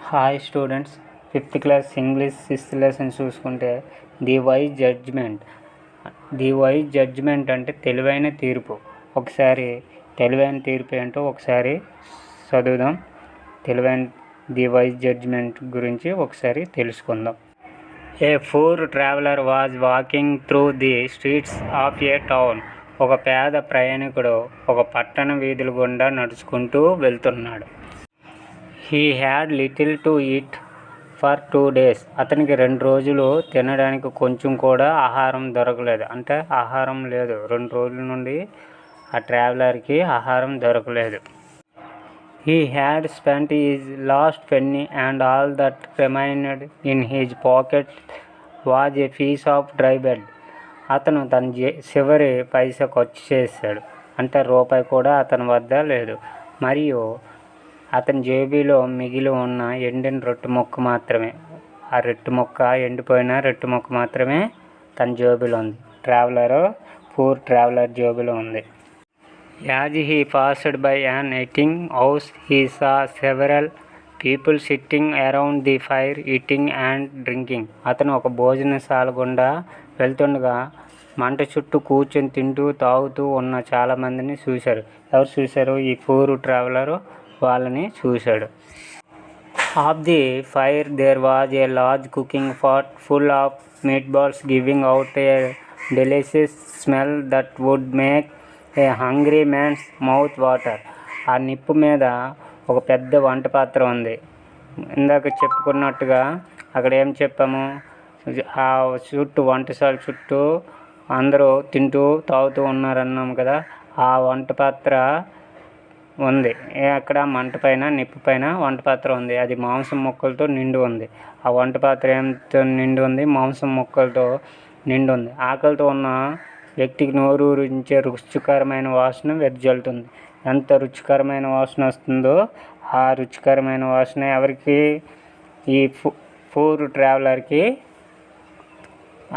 Hi students, fifth class English sixth lesson చూసుకుంటే the wise judgement అంటే తెలివైన తీర్పు. ఒకసారి తెలివైన తీర్పు ఏంటో ఒకసారి చదువుదాం. ది వైజ్ జడ్జ్మెంట్ గురించి ఒకసారి తెలుసుకుందాం. A poor traveller was walking through the streets of A town. ఒక పేద ప్రయాణికుడు ఒక పట్టణ వీధుల గుండా నడుచుకుంటూ వెళ్తున్నాడు. He had little to eat for 2 days. అతనికి 2 రోజులు తినడానికి కొంచెం కూడా ఆహారం దొరకలేదు. అంటే ఆహారం లేదు, 2 రోజుల నుండి ఆ ట్రావెలర్కి ఆహారం దొరకలేదు. He had spent his last penny and all that remained in his pocket was a piece of dry bread. అతను తన చివరి పైసా ఖర్చు చేశాడు. అంటే రూపాయి కూడా అతని వద్ద లేదు. మరియు అతని జేబులో మిగిలి ఉన్న ఎండిన రొట్టె ముక్క మాత్రమే. ఆ రొట్టె ముక్క, ఎండిపోయిన రొట్టె ముక్క మాత్రమే తన జేబులో ఉంది. పూర్ ట్రావెలర్ జేబులో ఉంది. As he passed by an eating house he saw several people sitting around the fire eating and drinking. అతను ఒక భోజనశాల గుండా వెళ్తుండగా మంట చుట్టూ కూర్చొని తింటూ తాగుతూ ఉన్న చాలామందిని చూశారు. ఎవరు చూశారు? ఈ పూర్ ట్రావెలరు వాళ్ళని చూశాడు. Off the fire there was a large cooking pot full of meat balls giving out a delicious smell that would make a hungry man's mouth water. ఆ నిప్పు మీద ఒక పెద్ద వంట పాత్ర ఉంది. ఇందాక చెప్పుకున్నట్టుగా అక్కడ ఏం చెప్పాము, ఆ వంటశాల చుట్టూ అందరూ తింటూ తాగుతూ ఉన్నారన్నాము కదా. ఆ వంట పాత్ర ఉంది. అక్కడ మంట పైన, నిప్పు పైన వంట పాత్ర ఉంది. అది మాంసం ముక్కలతో నిండి ఉంది. ఆ వంట పాత్ర ఏమితో నిండి ఉంది? మాంసం ముక్కలతో నిండి ఉంది. ఆకలితో ఉన్న వ్యక్తికి నోరూరించే రుచికరమైన వాసన వెదజల్లుతుంది. ఎంత రుచికరమైన వాసన వస్తుందో ఆ రుచికరమైన వాసన ఎవరికి? ఈ పూర్ ట్రావెలర్కి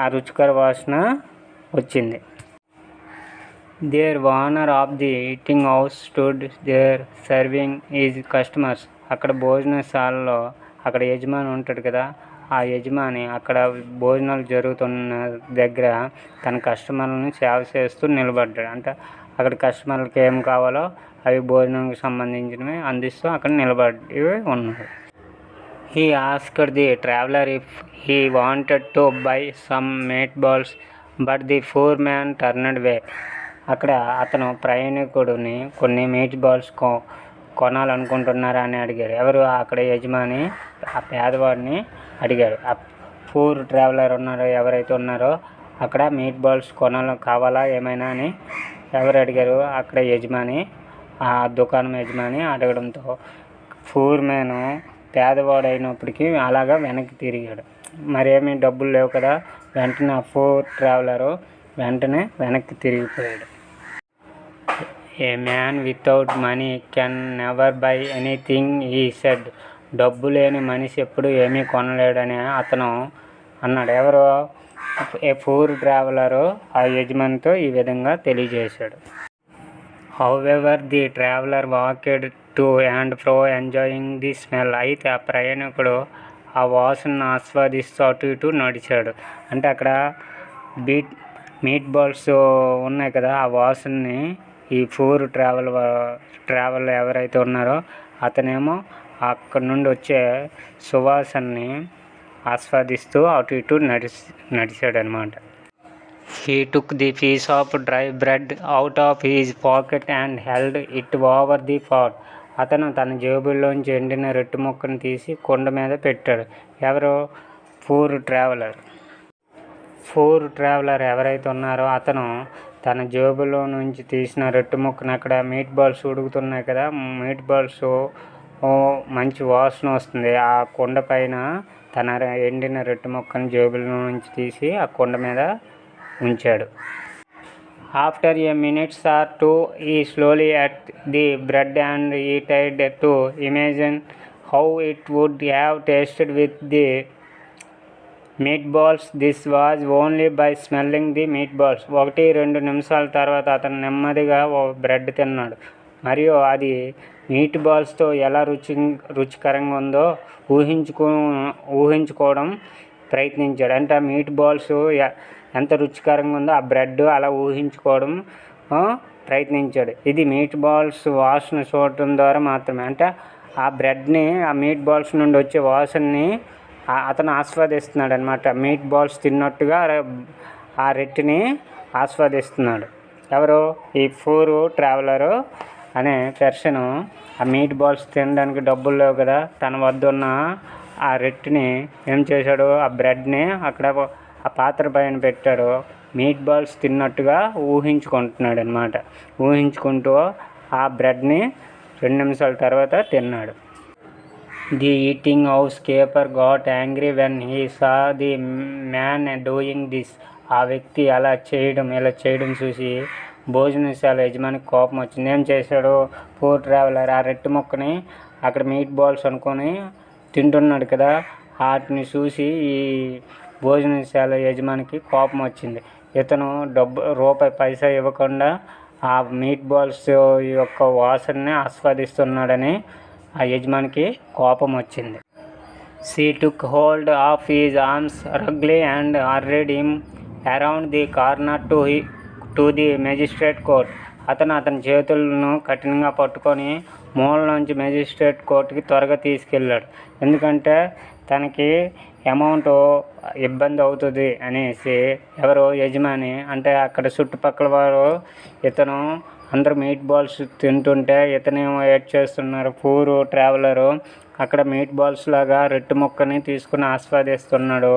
ఆ రుచికర వాసన వచ్చింది. There owner of the eating house stood there serving is customers. అక్కడ భోజనశాలలో అక్కడ యజమాని ఉంటాడు కదా. ఆ యజమాని అక్కడ భోజనాలు జరుగుతున్న దగ్గర తన కస్టమర్లను సేవ చేస్తూ నిలబడ్డాడు. అంటే అక్కడ కస్టమర్లకు ఏం కావాలో అవి భోజనానికి సంబంధించినవి అందిస్తూ అక్కడ నిలబడి ఉన్నాడు. He asked the traveller if he wanted to buy some meatballs but the poor man turned way. అక్కడ అతను ప్రయాణికుడిని కొన్ని మీట్ బాల్స్ కొనాలనుకుంటున్నారా అని అడిగాడు. ఎవరు? అక్కడ యజమాని ఆ పేదవాడిని అడిగాడు. ఆ పూర్ ట్రావెలర్ ఎవరైతే ఉన్నారో అక్కడ మీట్ బాల్స్ కావాలా ఏమైనా అని ఎవరు అడిగారు? అక్కడ యజమాని, ఆ దుకాణం యజమాని అడగడంతో పూర్ మ్యాన్ పేదవాడు అయినప్పటికీ అలాగా వెనక్కి తిరిగాడు. మరేమీ డబ్బులు లేవు కదా. వెంటనే ఆ పూర్ ట్రావెలరు వెనక్కి తిరిగిపోయాడు. A man without money can never buy anything he said. డబ్బు లేని మనిషి ఎప్పుడు ఏమీ కొనలేడని అతను అన్నాడు. ఎవరు? ఏ పూర్ ట్రావెలరు ఆ యజమానితో ఈ విధంగా తెలియజేశాడు. However the traveller walked to and fro enjoying the smell. అయితే ఆ ప్రయాణికుడు ఆ వాసనను ఆస్వాదిస్తూ అటు ఇటు నడిచాడు. అంటే అక్కడ మీట్ బాల్స్ ఉన్నాయి కదా, ఆ వాసనని ఈ పూర్ ట్రావెల్ ఎవరైతే ఉన్నారో అతనేమో అక్కడ నుండి వచ్చే సువాసనని ఆస్వాదిస్తూ అటు ఇటు నడిచాడు అనమాట. He took the piece of dry bread out of his pocket and held it over the pot. అతను తన జేబుల్లోంచి ఎండిన రొట్టె ముక్కను తీసి కుండ మీద పెట్టాడు. ఎవరు? పూర్ ట్రావెలర్ ఎవరైతే ఉన్నారో అతను తన జేబులో నుంచి తీసిన రొట్టె ముక్కను, అక్కడ మీట్ బాల్స్ ఉడుకుతున్నాయి కదా, మీట్ బాల్స్ మంచి వాసన వస్తుంది. ఆ కుండ పైన తన ఎండిన రొట్టె ముక్కను జేబులో నుంచి తీసి ఆ కుండ మీద ఉంచాడు. After A minutes or two he slowly ate the bread and he tried to imagine how it would have tasted with the meat balls. This was only by smelling the meat balls. 1-2 నిమిషాల తర్వాత అతను నెమ్మదిగా bread తిన్నాడు. మరియు అది meet బాల్స్తో ఎలా రుచికరంగా ఉందో ఊహించుకోవడం ప్రయత్నించాడు. అంటే ఆ మీట్ బాల్స్ ఎంత రుచికరంగా ఉందో ఆ బ్రెడ్ అలా ఊహించుకోవడం ప్రయత్నించాడు. ఇది మీట్ బాల్స్ వాసన చూడటం ద్వారా మాత్రమే, అంటే ఆ బ్రెడ్ని, ఆ మీట్ బాల్స్ నుండి వచ్చే వాసనని అతను ఆస్వాదిస్తున్నాడు అనమాట. మీట్ బాల్స్ తిన్నట్టుగా ఆ రెట్టిని ఆస్వాదిస్తున్నాడు. ఎవరు? ఈ పూర్ ట్రావెలరు అనే పర్సన్ ఆ మీట్ బాల్స్ తినడానికి డబ్బులు లేవు కదా, తన వద్ద ఉన్న ఆ రెట్టిని ఏం చేశాడు, ఆ బ్రెడ్ని అక్కడ ఆ పాత్ర పైన పెట్టాడు. మీట్ బాల్స్ తిన్నట్టుగా ఊహించుకుంటున్నాడు అనమాట. ఊహించుకుంటూ ఆ బ్రెడ్ని 2 నిమిషాల తర్వాత తిన్నాడు. The eating house keeper got angry when he saw the man doing this. ఆ వ్యక్తి ఇలా చేయడం చూసి భోజనశాల యజమానికి కోపం వచ్చింది. ఏం చేశాడు? పూర్ ట్రావెలర్ ఆ రెట్టి ముక్కని అక్కడ మీట్ బాల్స్ అనుకొని తింటున్నాడు కదా, వాటిని చూసి ఈ భోజనశాల యజమానికి కోపం వచ్చింది. ఇతను రూపాయి పైసా ఇవ్వకుండా ఆ మీట్ బాల్స్ యొక్క వాసనని ఆస్వాదిస్తున్నాడని ఆ యజమానికి కోపం వచ్చింది. She took hold of his arms roughly and hurried him around the corner to the magistrate court. అతని చేతులను కఠినంగా పట్టుకొని మూల నుంచి మెజిస్ట్రేట్ కోర్టుకి త్వరగా తీసుకెళ్ళాడు. ఎందుకంటే తనకి అమౌంట్ ఇబ్బంది అవుతుంది అనేసి. ఎవరు? యజమాని. అంటే అక్కడ చుట్టుపక్కల వారు ఇతను అందరూ మీట్ బాల్స్ తింటుంటే ఇతనేమో వెయిట్ చేస్తున్నారు. పూర్ ట్రావెలరు అక్కడ మీట్ బాల్స్ లాగా రెట్టు ముక్కని తీసుకుని ఆస్వాదిస్తున్నాడు.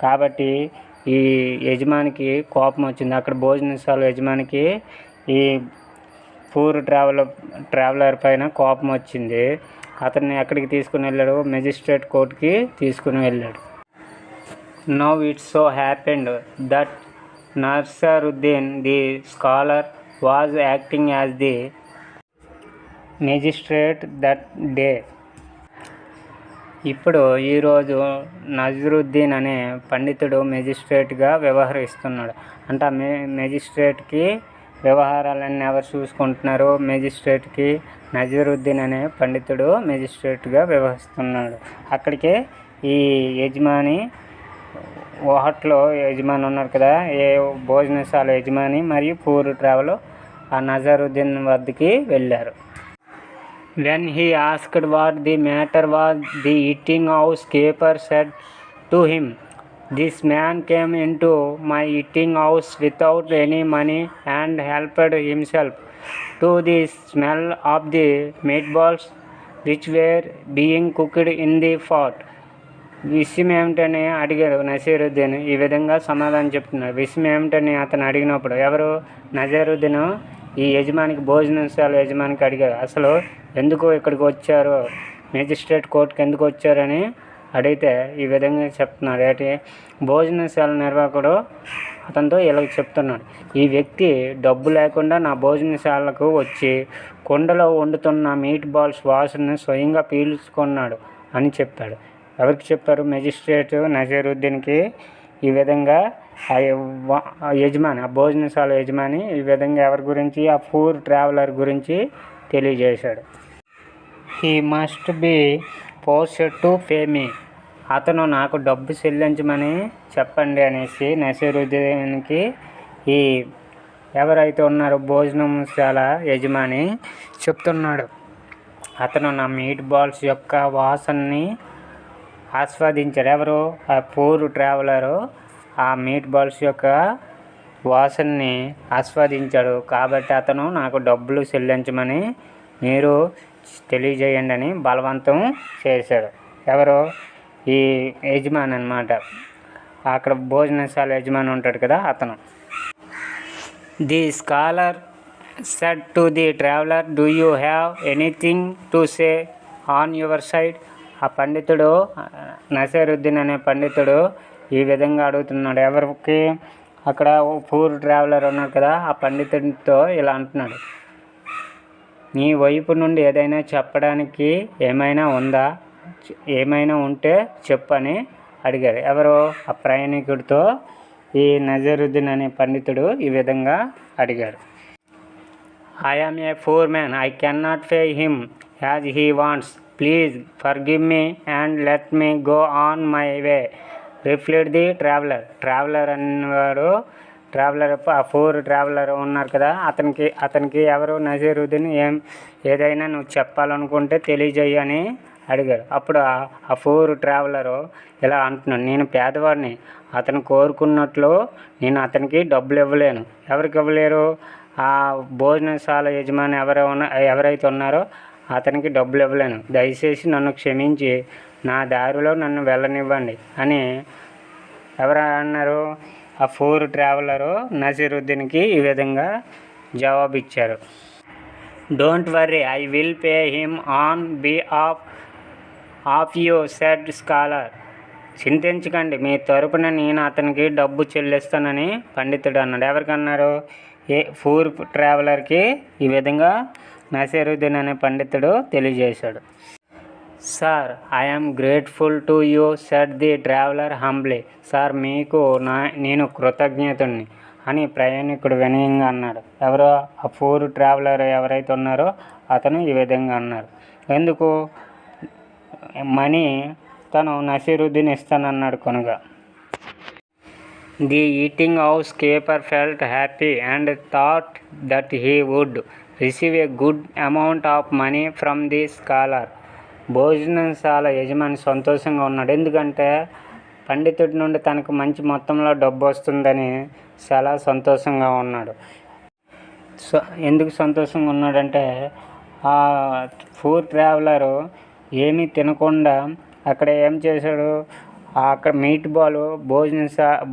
కాబట్టి ఈ యజమానికి కోపం వచ్చింది. అక్కడ భోజనశాల యజమానికి ఈ పూర్ ట్రావెలర్ పైన కోపం వచ్చింది. అతన్ని ఎక్కడికి తీసుకుని వెళ్ళాడు? మెజిస్ట్రేట్ కోర్టుకి తీసుకుని వెళ్ళాడు. Now it so happened that Nasruddin the scholar was acting as the magistrate that day. ఇప్పుడు ఈరోజు నజరుద్దీన్ అనే పండితుడు మెజిస్ట్రేట్గా వ్యవహరిస్తున్నాడు. అంటే ఆ మెజిస్ట్రేట్కి వ్యవహారాలన్నీ ఎవరు చూసుకుంటున్నారు? మెజిస్ట్రేట్కి నజరుద్దీన్ అనే పండితుడు మెజిస్ట్రేట్గా వ్యవహరిస్తున్నాడు. అక్కడికే ఈ యజమాని హోటల్లో యజమాని ఉన్నారు కదా, ఏ భోజనశాల యజమాని మరియు పూర్ ట్రావెల్ ఆ నజరుద్దీన్ వద్దకి వెళ్ళారు. When he asked what the matter was, the eating house keeper said to him, this man came into my eating house without any money and helped himself to the smell of the meat balls which were being cooked in the pot. విషయం ఏమిటని అడిగాడు నసరుద్దీన్. ఈ విధంగా సమాధానం చెప్తున్నాడు. విషయం ఏమిటని అతను అడిగినప్పుడు, ఎవరు? నజరుద్దీన్ ఈ యజమానికి, భోజనశాల యజమానికి అడిగారు. అసలు ఎందుకు ఇక్కడికి వచ్చారు, మెజిస్ట్రేట్ కోర్టుకి ఎందుకు వచ్చారని అడిగితే ఈ విధంగా చెప్తున్నాడు. ఏంటి? భోజనశాల నిర్వాహకుడు అతనితో ఇలా చెప్తున్నాడు, ఈ వ్యక్తి డబ్బు లేకుండా నా భోజనశాలకు వచ్చి కుండలో వండుతున్న మీట్ బాల్స్ వాసనని స్వయంగా పీల్చుకున్నాడు అని చెప్పాడు. ఎవరికి చెప్పారు? మెజిస్ట్రేట్ నజరుద్దీన్కి. ఈ విధంగా ఆ యజమాని, ఆ భోజనశాల యజమాని ఈ విధంగా ఎవరి గురించి? ఆ పూర్ ట్రావెలర్ గురించి తెలియజేశాడు. He must be forced to pay me. అతను నాకు డబ్బు చెల్లించమని చెప్పండి అనేసి నసరుద్దీన్కి ఈ ఎవరైతే ఉన్నారో భోజనశాల యజమాని చెప్తున్నాడు. అతను నా మీట్ బాల్స్ యొక్క వాసనని ఆస్వాదించాడు. ఎవరు? ఆ పూర్ ట్రావెలరు ఆ మీట్ బాల్స్ యొక్క వాసనని ఆస్వాదించాడు. కాబట్టి అతను నాకు డబ్బులు చెల్లించమని మీరు తెలియజేయండి అని బలవంతం చేశాడు. ఎవరు? ఈ యజమాని అన్నమాట. అక్కడ భోజనశాల యజమాని ఉంటాడు కదా, అతను. The scholar said to the traveller, do you have anything to say on your side. ఆ పండితుడు, నసరుద్దీన్ అనే పండితుడు ఈ విధంగా అడుగుతున్నాడు. ఎవరికి? అక్కడ పూర్ ట్రావెలర్ ఉన్నారు కదా, ఆ పండితుడితో ఇలా అంటున్నాడు, నీ వైపు నుండి ఏదైనా చెప్పడానికి ఏమైనా ఉందా, ఏమైనా ఉంటే చెప్పని అడిగారు. ఎవరు? ఆ ప్రయాణికుడితో ఈ నజరుద్దీన్ అనే పండితుడు ఈ విధంగా అడిగాడు. I am a poor man. I cannot pay him as he wants. Please forgive me and let me go on my way. Replied the traveler. Traveller అన్నవాడు ట్రావెలర్ ఆ పూర్ ట్రావెలర్ ఉన్నారు కదా, అతనికి ఎవరు నజీరుద్దీన్ ఏదైనా నువ్వు చెప్పాలనుకుంటే తెలియజేయి అని అడిగాడు. అప్పుడు ఆ పూర్ ట్రావెలరు ఇలా అంటున్నాడు, నేను పేదవాడిని, అతను కోరుకున్నట్లు నేను అతనికి డబ్బులు ఇవ్వలేను. ఎవరికి ఇవ్వలేరు? ఆ భోజనశాల యజమాని ఎవరైతే ఉన్నారో అతనికి డబ్బులు ఇవ్వలేను. దయచేసి నన్ను క్షమించి నా దారిలో నన్ను వెళ్ళనివ్వండి అని ఎవరు అన్నారు? ఆ పూర్ ట్రావెలరు నజీరుద్దీన్కి ఈ విధంగా జవాబు ఇచ్చారు. Don't worry, I will pay him on behalf of you said scholar. చింతించకండి, మీ తరపున నేను అతనికి డబ్బు చెల్లిస్తానని పండితుడు అన్నాడు. ఎవరికన్నారు? పూర్ ట్రావెలర్కి ఈ విధంగా నసీరుద్దీన్ అనే పండితుడు తెలియజేశాడు. Sir, I'm grateful to you said the traveller humbly. Sir, మీకు నేను కృతజ్ఞతుడిని అని ప్రయాణికుడు వినయంగా అన్నాడు. ఎవరో ఆ పూర్ ట్రావెలర్ ఎవరైతే ఉన్నారో అతను ఈ విధంగా అన్నారు. ఎందుకు? మనీ తను నసీరుద్దీన్ ఇస్తానన్నాడు కనుక. The eating house keeper felt happy and thought that he would receive a good amount of money from the scholar. భోజనశాల యజమాని సంతోషంగా ఉన్నాడు. ఎందుకంటే పండితుడి నుండి తనకు మంచి మొత్తంలో డబ్బు వస్తుందని చాలా సంతోషంగా ఉన్నాడు. ఎందుకు సంతోషంగా ఉన్నాడంటే ఆ పూర్ ట్రావెలరు ఏమీ తినకుండా అక్కడ ఏం చేశాడు? అక్కడ మీట్ బాల్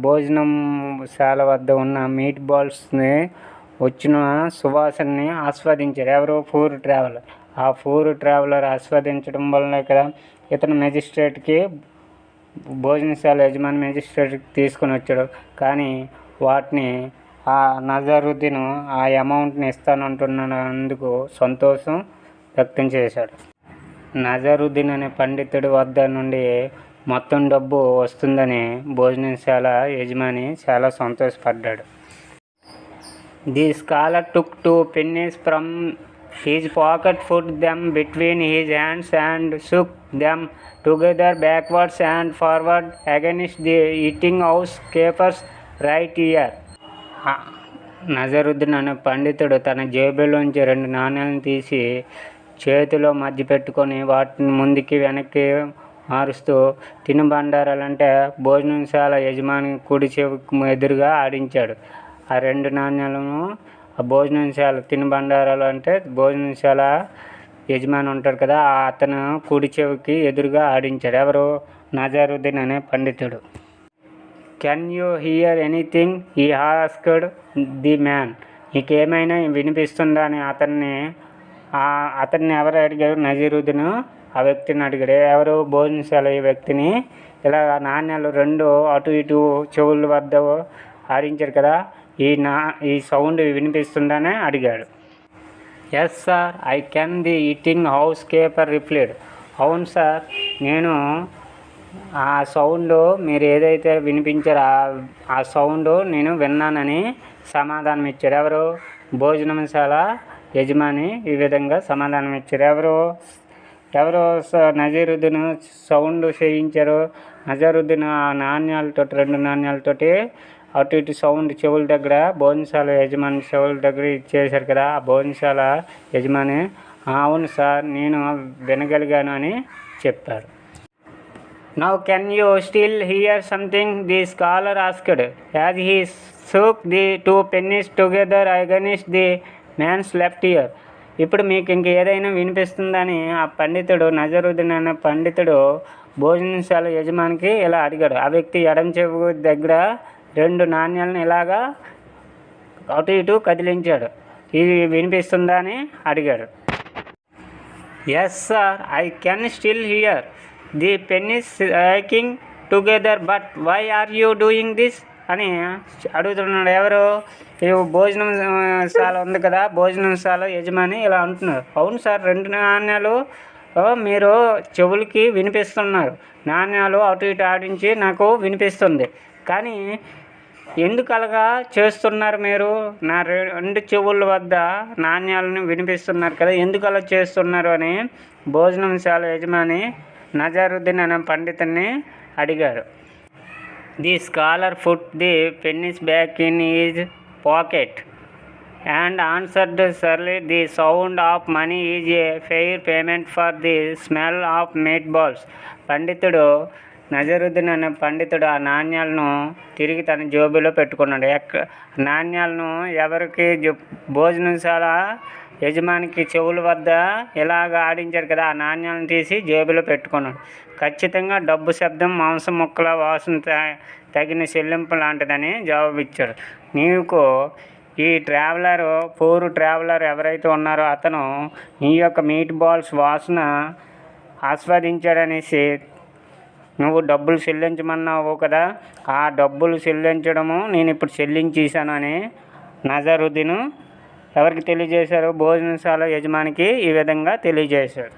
భోజనంశాల వద్ద ఉన్న మీట్ బాల్స్ని వచ్చిన సువాసనని ఆస్వాదించారు. ఎవరు? Poor traveller. ఆ పూర్ ట్రావెలర్ ఆస్వాదించడం వల్లనే కదా ఇతను మెజిస్ట్రేట్కి భోజనశాల యజమాని మెజిస్ట్రేట్కి తీసుకొని వచ్చాడు. కానీ వాటిని ఆ నజరుద్దీన్ ఆ అమౌంట్ని ఇస్తానంటున్నందుకు సంతోషం వ్యక్తం చేశాడు. నజరుద్దీన్ అనే పండితుడి వద్ద నుండి మొత్తం డబ్బు వస్తుందని భోజనశాల యజమాని చాలా సంతోషపడ్డాడు. The scholar took 2 pennies from his pocket, put them between his hands and shook them together backwards and forward against the eating house keeper's right ear. Nazaruddin అనే పండితుడు తన జేబులోంచి 2 నాణ్యాలను తీసి చేతిలో మధ్య పెట్టుకొని వాటిని ముందుకి వెనక్కి మారుస్తూ తినుబండారాలంటే భోజనశాల యజమాని కుడి చెవికి ఎదురుగా ఆడించాడు. ఆ 2 నాణ్యాలను ఆ భోజనశాల తినుబండారాలు అంటే భోజనశాల యజమాని ఉంటాడు కదా, అతను కుడి చెవికి ఎదురుగా ఆడించాడు. ఎవరు? నజరుద్దీన్ అనే పండితుడు. Can you hear anything he asked the man. నీకేమైనా వినిపిస్తుందా అని అతన్ని ఎవరు అడిగారు? నజీరుద్దీన్ ఆ వ్యక్తిని అడిగాడు. ఎవరు? భోజనశాల ఈ వ్యక్తిని ఇలా నాణ్యాలు 2 అటు ఇటు చెవుల వద్ద ఆడించాడు కదా, ఈ సౌండ్ వినిపిస్తుందని అడిగాడు. Yes sir, I can the eating house keeper replied. అవును సార్, నేను ఆ సౌండ్ మీరు ఏదైతే వినిపించారో ఆ సౌండ్ నేను విన్నానని సమాధానం ఇచ్చారు. ఎవరు? భోజనశాల యజమాని ఈ విధంగా సమాధానం ఇచ్చారు. ఎవరు నజీరుద్దీన్ సౌండ్ చేయించారు? నజరుద్దీన్ ఆ నాణ్యాలతో 2 నాణ్యాలతోటి అటు ఇటు సౌండ్ చెవుల దగ్గర భోజనశాల యజమాని చెవుల దగ్గర ఇచ్చేశారు కదా. ఆ భోజనశాల యజమాని అవును సార్, నేను వినగలిగాను అని చెప్పారు. Now can you still hear something? The scholar asked as he shook the 2 pennies together against the man's left ear. ఇప్పుడు మీకు ఇంక ఏదైనా వినిపిస్తుందని ఆ పండితుడు నజరుద్దీన్ అనే పండితుడు భోజనశాల యజమానికి ఇలా అడిగాడు. ఆ వ్యక్తి ఎడమ చెవు దగ్గర 2 నాణ్యాలను ఇలాగా అటు ఇటు కదిలించాడు. ఇది వినిపిస్తుందా అని అడిగాడు. Yes sir, I can still hear the pennies shaking together, but why are you doing this అని అడుగుతున్నాడు. ఎవరు? భోజనశాల ఉంది కదా, భోజనశాల యజమాని ఇలా అంటున్నారు. అవును సార్, 2 నాణ్యాలు మీరు చెవులకి వినిపిస్తున్నారు. నాణ్యాలు అటు ఇటు ఆడించి నాకు వినిపిస్తుంది. కానీ ఎందుకు అలాగా చేస్తున్నారు మీరు? నా రెండు చెవుల వద్ద నాణ్యాలను వినిపిస్తున్నారు కదా, ఎందుకు అలా చేస్తున్నారు అని భోజనశాల యజమాని నజరుద్దీన్ అనే పండితుడిని అడిగారు. The scholar put the పెన్నిస్ back in his pocket and answered surely, the sound of money is a fair payment for the smell of meatballs. పండితుడు నజరుద్దీన్ అనే పండితుడు ఆ నాణ్యాలను తిరిగి తన జేబులో పెట్టుకున్నాడు. నాణ్యాలను ఎవరికి భోజనశాల యజమానికి చెవుల వద్ద ఇలాగ ఆడించారు కదా, ఆ నాణ్యాలను తీసి జేబులో పెట్టుకున్నాడు. ఖచ్చితంగా డబ్బు శబ్దం మాంసం ముక్కల వాసన తగిన చెల్లింపు లాంటిదని జవాబిచ్చాడు. నీకు ఈ పూర్ ట్రావెలర్ ఎవరైతే ఉన్నారో అతను నీ యొక్క మీట్ బాల్స్ వాసన ఆస్వాదించాడనేసి నువ్వు డబ్బులు చెల్లించమన్నావు కదా, ఆ డబ్బులు చెల్లించడము నేను ఇప్పుడు చెల్లించేశాను అని నజరుద్దీన్ ఎవరికి తెలియజేశారు? భోజనశాల యజమానికి ఈ విధంగా తెలియజేశాడు.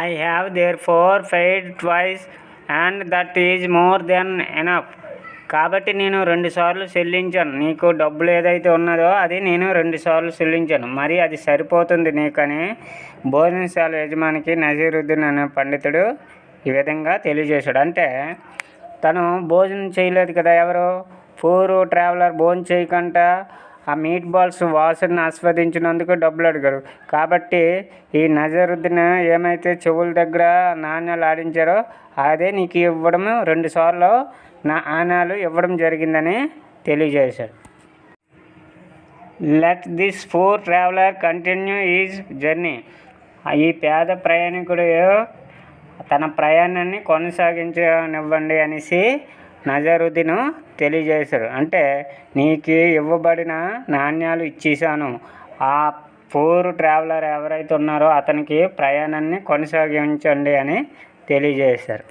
I have their four paid twice and that is more than enough. కాబట్టి నేను 2 సార్లు చెల్లించాను. నీకు డబ్బులు ఏదైతే ఉన్నదో అది నేను 2 సార్లు చెల్లించాను, మరి అది సరిపోతుంది నీకని భోజనశాల యజమానికి నజరుద్దీన్ అనే పండితుడు ఈ విధంగా తెలియజేశాడు. అంటే తను భోజనం చేయలేదు కదా, ఎవరు పూర్ ట్రావెలర్ భోజనం చేయకుండా ఆ మీట్ బాల్స్ వాసన ఆస్వాదించినందుకు డబ్బులు అడిగారు. కాబట్టి ఈ నజరుద్దీన్ ఏమైతే చెవుల దగ్గర నాణ్యాలు ఆడించారో అదే నీకు ఇవ్వడం 2 సార్లు నాణ్యాలు ఇవ్వడం జరిగిందని తెలియజేశాడు. Let this poor traveller continue is journey. ఈ పేద ప్రయాణికుడు తన ప్రయాణాన్ని కొనసాగించనివ్వండి అనేసి నజరుద్దీన్ తెలియజేశాడు. అంటే నీకు ఇవ్వబడిన నాణ్యాలు ఇచ్చేసాను, ఆ పూర్ ట్రావెలర్ ఎవరైతే ఉన్నారో అతనికి ప్రయాణాన్ని కొనసాగించండి అని తెలియజేశారు.